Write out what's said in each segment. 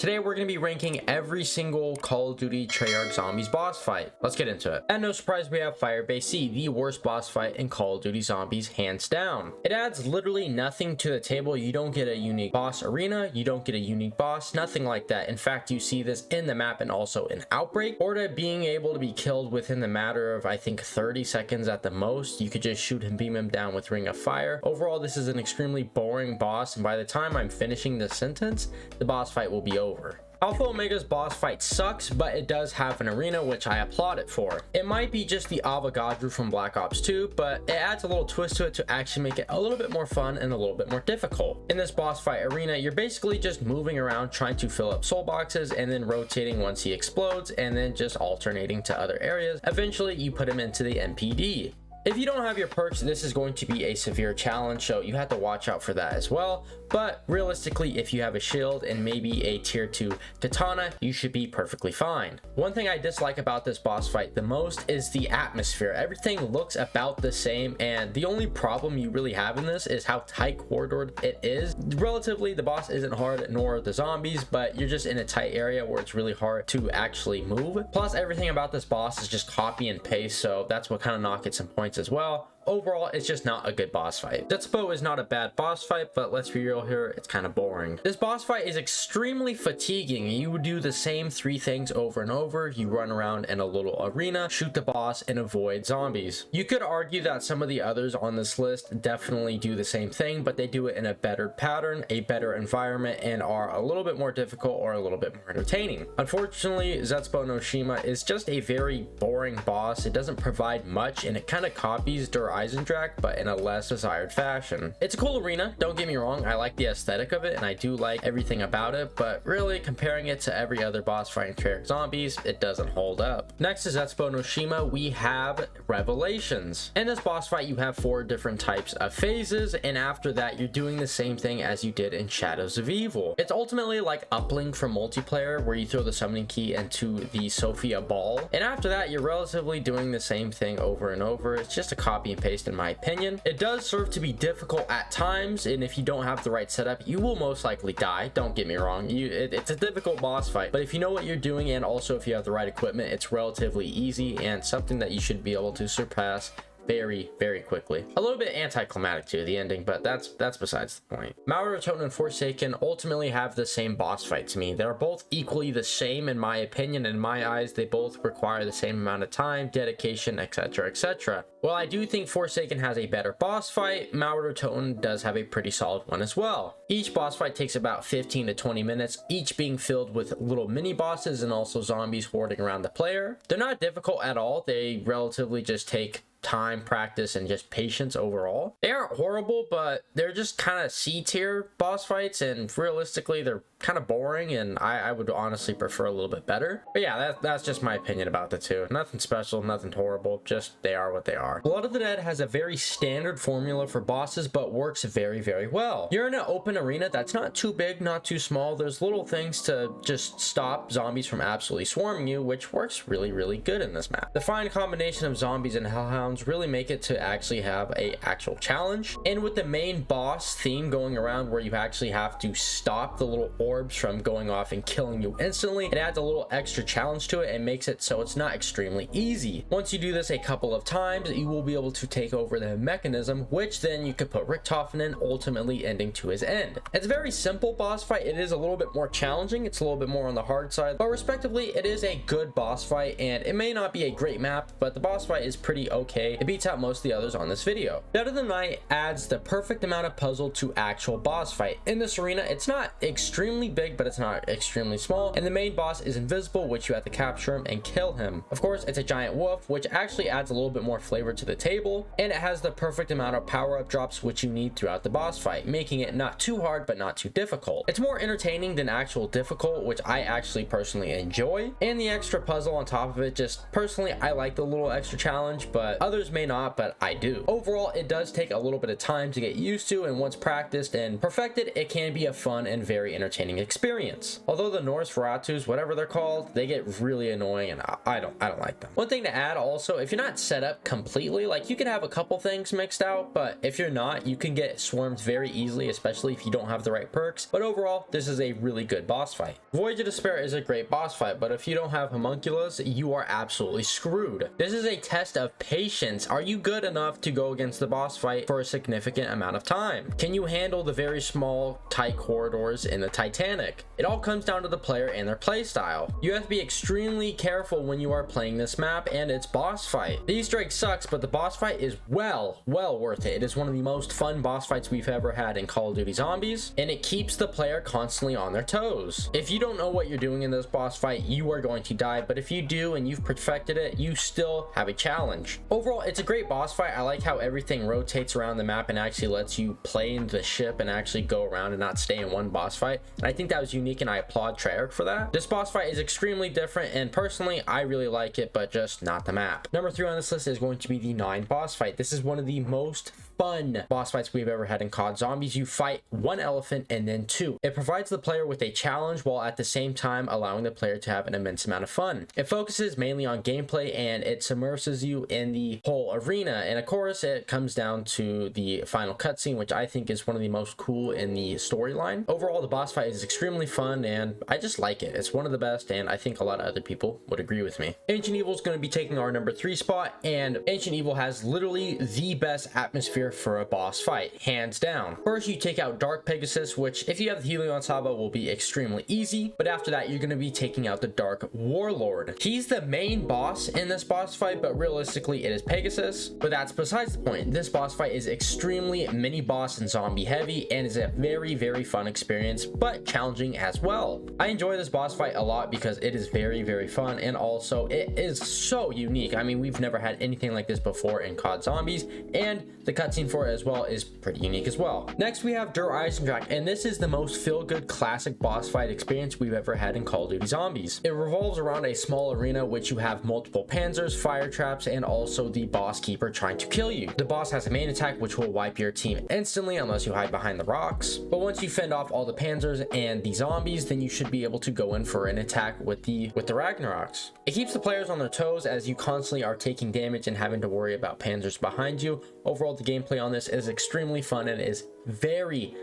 Today we're going to be ranking every single Call of Duty Treyarch Zombies boss fight. Let's get into it. And no surprise, we have Firebase C, the worst boss fight in Call of Duty Zombies, hands down. It adds literally nothing to the table. You don't get a unique boss arena, you don't get a unique boss, nothing like that. In fact, you see this in the map and also in Outbreak. Gorod being able to be killed within the matter of, I think, 30 seconds at the most. You could just shoot and beam him down with Ring of Fire. Overall, this is an extremely boring boss, and by the time I'm finishing this sentence, the boss fight will be over. Alpha Omega's boss fight sucks, but it does have an arena, which I applaud it for. It might be just the Avogadro from Black Ops 2, but it adds a little twist to it to actually make it a little bit more fun and a little bit more difficult. In this boss fight arena, you're basically just moving around trying to fill up soul boxes and then rotating once he explodes and then just alternating to other areas. Eventually, you put him into the MPD. If you don't have your perks, this is going to be a severe challenge, so you have to watch out for that as well. But realistically, if you have a shield and maybe a tier 2 katana, you should be perfectly fine. One thing I dislike about this boss fight the most is the atmosphere. Everything looks about the same, and the only problem you really have in this is how tight corridored it is. Relatively, the boss isn't hard, nor the zombies, but you're just in a tight area where it's really hard to actually move. Plus, everything about this boss is just copy and paste, so that's what kind of knocks it some points as well. Overall, it's just not a good boss fight. Zetspo is not a bad boss fight, but let's be real here, it's kind of boring. This boss fight is extremely fatiguing. You do the same 3 things over and over. You run around in a little arena, shoot the boss, and avoid zombies. You could argue that some of the others on this list definitely do the same thing, but they do it in a better pattern, a better environment, and are a little bit more difficult or a little bit more entertaining. Unfortunately, Zetspo no Shima is just a very boring boss. It doesn't provide much, and it kind of copies Eisendrach, but in a less desired fashion. It's a cool arena, don't get me wrong. I like the aesthetic of it and I do like everything about it, but really comparing it to every other boss fight in Treyarch Zombies, it doesn't hold up. Next is Zetspo no Shima. We have Revelations. In this boss fight, you have 4 different types of phases, and after that, you're doing the same thing as you did in Shadows of Evil. It's ultimately like Uplink from multiplayer, where you throw the summoning key into the Sophia ball, and after that, you're relatively doing the same thing over and over. It's just a copy and paste in my opinion. It does serve to be difficult at times, and if you don't have the right setup, you will most likely die. Don't get me wrong, it's a difficult boss fight, but if you know what you're doing and also if you have the right equipment, it's relatively easy and something that you should be able to surpass very quickly. A little bit anticlimactic to the ending, but that's besides the point. Mauer, Toten, and Forsaken ultimately have the same boss fight to me. They're both equally the same in my opinion. In my eyes, they both require the same amount of time, dedication, etc, etc. While I do think Forsaken has a better boss fight, Mauer Toten does have a pretty solid one as well. Each boss fight takes about 15 to 20 minutes, each being filled with little mini bosses and also zombies hoarding around the player. They're not difficult at all. They relatively just take time, practice, and just patience overall. They aren't horrible, but they're just kind of C-tier boss fights, and realistically they're kind of boring, and I would honestly prefer a little bit better. But yeah, that's just my opinion about the two. Nothing special, nothing horrible, just they are what they are. Blood of the Dead has a very standard formula for bosses, but works very well. You're in an open arena that's not too big, not too small. There's little things to just stop zombies from absolutely swarming you, which works really good in this map. The fine combination of zombies and hellhounds really make it to actually have a actual challenge, and with the main boss theme going around where you actually have to stop the little orbs from going off and killing you instantly, it adds a little extra challenge to it and makes it so it's not extremely easy. Once you do this a couple of times, you will be able to take over the mechanism, which then you could put Richtofen in, ultimately ending to his end. It's a very simple boss fight. It is a little bit more challenging, it's a little bit more on the hard side, but respectively it is a good boss fight, and it may not be a great map, but the boss fight is pretty okay. It beats out most of the others on this video. Dead of the Night adds the perfect amount of puzzle to actual boss fight. In this arena, it's not extremely big, but it's not extremely small, and the main boss is invisible, which you have to capture him and kill him. Of course, it's a giant wolf, which actually adds a little bit more flavor to the table, and it has the perfect amount of power-up drops which you need throughout the boss fight, making it not too hard but not too difficult. It's more entertaining than actual difficult, which I actually personally enjoy, and the extra puzzle on top of it, just personally I like the little extra challenge, but others may not, but I do. Overall, it does take a little bit of time to get used to, and once practiced and perfected, it can be a fun and very entertaining gaining experience. Although the Norse Ratus, whatever they're called, they get really annoying and I don't like them. One thing to add also, if you're not set up completely, like you can have a couple things mixed out, but if you're not, you can get swarmed very easily, especially if you don't have the right perks. But overall, this is a really good boss fight. Voyage of Despair is a great boss fight, but if you don't have homunculus, you are absolutely screwed. This is a test of patience. Are you good enough to go against the boss fight for a significant amount of time? Can you handle the very small, tight corridors in the Titanic? It all comes down to the player and their playstyle. You have to be extremely careful when you are playing this map and its boss fight. The Easter egg sucks, but the boss fight is well worth it. It is one of the most fun boss fights we've ever had in Call of Duty Zombies, and it keeps the player constantly on their toes. If you don't know what you're doing in this boss fight, you are going to die, but if you do and you've perfected it, you still have a challenge. Overall, it's a great boss fight. I like how everything rotates around the map and actually lets you play in the ship and actually go around and not stay in one boss fight, and I think that was unique and I applaud Treyarch for that. This boss fight is extremely different, and personally I really like it, but just not the map. Number 3 on this list is going to be the 9 boss fight. This is one of the most fun boss fights we've ever had in COD Zombies. You fight one elephant and then 2. It provides the player with a challenge while at the same time allowing the player to have an immense amount of fun. It focuses mainly on gameplay and it submerses you in the whole arena, and of course it comes down to the final cutscene, which I think is one of the most cool in the storyline. Overall, the boss fight is extremely fun and I just like it. It's one of the best, and I think a lot of other people would agree with me. Ancient Evil is going to be taking our number 3 spot, and Ancient Evil has literally the best atmosphere for a boss fight, hands down. First, you take out Dark Pegasus, which if you have the Helion Saba will be extremely easy, but after that you're going to be taking out the Dark Warlord. He's the main boss in this boss fight, but realistically it is Pegasus, but that's besides the point. This boss fight is extremely mini boss and zombie heavy and is a very fun experience, but challenging as well. I enjoy this boss fight a lot because it is very fun, and also it is so unique. I mean, we've never had anything like this before in COD Zombies, and the cutscene for it as well is pretty unique as well. Next, we have Der Eisendrache, and this is the most feel-good classic boss fight experience we've ever had in Call of Duty Zombies. It revolves around a small arena which you have multiple panzers, fire traps, and also the boss keeper trying to kill you. The boss has a main attack which will wipe your team instantly unless you hide behind the rocks, but once you fend off all the panzers and the zombies, then you should be able to go in for an attack with the Ragnaroks. It keeps the players on their toes as you constantly are taking damage and having to worry about panzers behind you. Overall, the gameplay on this is extremely fun and is very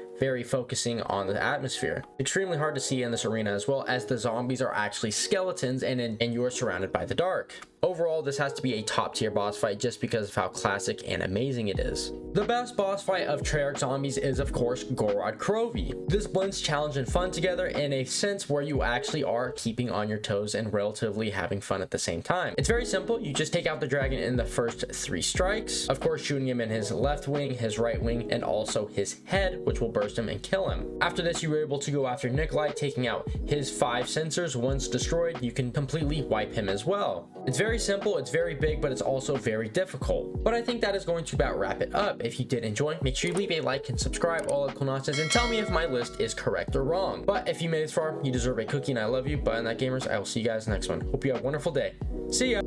focusing on the atmosphere. Extremely hard to see in this arena, as well as the zombies are actually skeletons and you're surrounded by the dark. Overall, this has to be a top tier boss fight just because of how classic and amazing it is. The best boss fight of Treyarch Zombies is of course Gorod Krovi. This blends challenge and fun together in a sense where you actually are keeping on your toes and relatively having fun at the same time. It's very simple. You just take out the dragon in the first 3 strikes, of course shooting him in his left wing, his right wing, and also his head, which will burst him and kill him. After this, you were able to go after Nikolai, taking out his 5 sensors. Once destroyed, you can completely wipe him as well. It's very simple, it's very big, but it's also very difficult. But I think that is going to about wrap it up. If you did enjoy, make sure you leave a like and subscribe, all the cool nonsense, and tell me if my list is correct or wrong. But if you made it far, you deserve a cookie and I love you. But in that, gamers, I will see you guys next one. Hope you have a wonderful day. See ya!